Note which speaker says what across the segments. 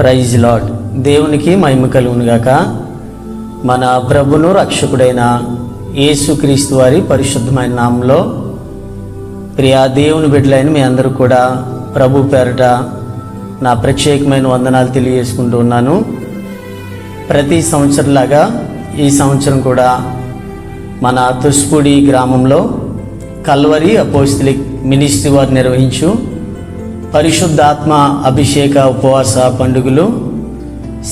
Speaker 1: Praise lord. దేవునికి మహిమ కలుగునుగాక. మన ప్రభును రక్షకుడైన యేసుక్రీస్తు వారి పరిశుద్ధమైన నామంలో ప్రియా దేవుని బిడ్డలైన మీ అందరూ కూడా ప్రభు పేరట నా ప్రత్యేకమైన వందనాలు తెలియజేసుకుంటూ ఉన్నాను. ప్రతి సంవత్సరంలాగా ఈ సంవత్సరం కూడా మన తుస్పూడి గ్రామంలో కల్వరి అపోస్తలిక్ మినిస్ట్రీ వారు నిర్వహించు పరిశుద్ధాత్మ అభిషేక ఉపవాస పండుగలు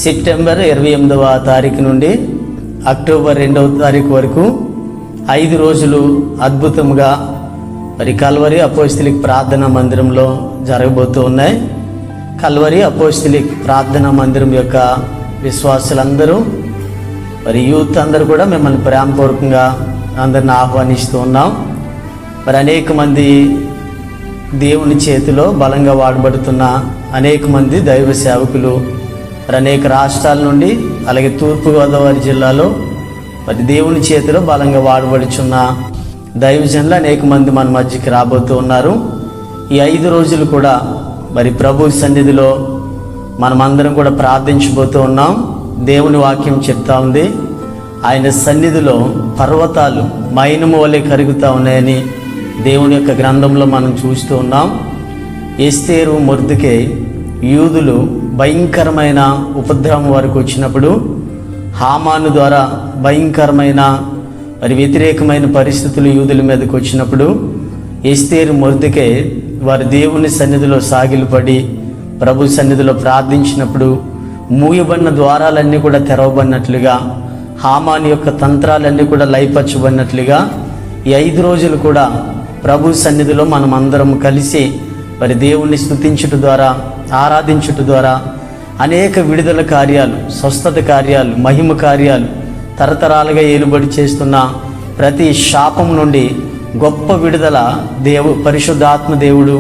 Speaker 1: సెప్టెంబర్ 28వ తారీఖు నుండి అక్టోబర్ 2వ తారీఖు వరకు 5 రోజులు అద్భుతంగా మరి కల్వరి అపోస్తలిక్ ప్రార్థనా మందిరంలో జరగబోతూ ఉన్నాయి. కల్వరి అపోస్తలిక్ ప్రార్థనా మందిరం యొక్క విశ్వాసులందరూ మరి యూత్ అందరూ కూడా మిమ్మల్ని ప్రేమపూర్వకంగా అందరిని ఆహ్వానిస్తూ ఉన్నాం. మరి అనేక మంది దేవుని చేతిలో బలంగా వాడబడుతున్న అనేక మంది దైవ సేవకులు మరి అనేక రాష్ట్రాల నుండి, అలాగే తూర్పుగోదావరి జిల్లాలో మరి దేవుని చేతిలో బలంగా వాడబడుచున్న దైవజనులు అనేక మంది మన మధ్యకి రాబోతూ ఉన్నారు. ఈ 5 రోజులు కూడా మరి ప్రభు సన్నిధిలో మనమందరం కూడా ప్రార్థించబోతూ ఉన్నాం. దేవుని వాక్యం చెప్తా ఉంది, ఆయన సన్నిధిలో పర్వతాలు మైనము వలె కరుగుతూ ఉన్నాయని దేవుని యొక్క గ్రంథంలో మనం చూస్తూ ఉన్నాం. ఎస్తేరు, మొర్దెకై యూదులు భయంకరమైన ఉపద్రవం వరకు వచ్చినప్పుడు, హామాను ద్వారా భయంకరమైన మరి వ్యతిరేకమైన పరిస్థితులు యూదుల మీదకి వచ్చినప్పుడు ఎస్తేరు, మొర్దెకై వారి దేవుని సన్నిధిలో సాగిలపడి ప్రభు సన్నిధిలో ప్రార్థించినప్పుడు మూయబడిన ద్వారాలన్నీ కూడా తెరవబడినట్లుగా, హామాను యొక్క తంత్రాలన్నీ కూడా లయపరచబడినట్లుగా ఈ 5 రోజులు కూడా ప్రభు సన్నిధిలో మనం అందరం కలిసి మరి దేవుణ్ణి స్తుతించుట ద్వారా, ఆరాధించుట ద్వారా అనేక విడుదల కార్యాలు, స్వస్థత కార్యాలు, మహిమ కార్యాలు, తరతరాలుగా ఏలుబడి చేస్తున్న ప్రతి శాపం నుండి గొప్ప విడుదల పరిశుద్ధాత్మ దేవుడు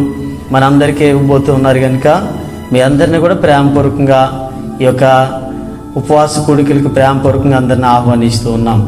Speaker 1: మనందరికీ ఇవ్వబోతూ ఉన్నారు. కనుక మీ అందరినీ కూడా ప్రేమపూర్వకంగా ఈ యొక్క ఉపవాస కూడికలకు ప్రేమపూర్వకంగా అందరిని ఆహ్వానిస్తూ ఉన్నాం.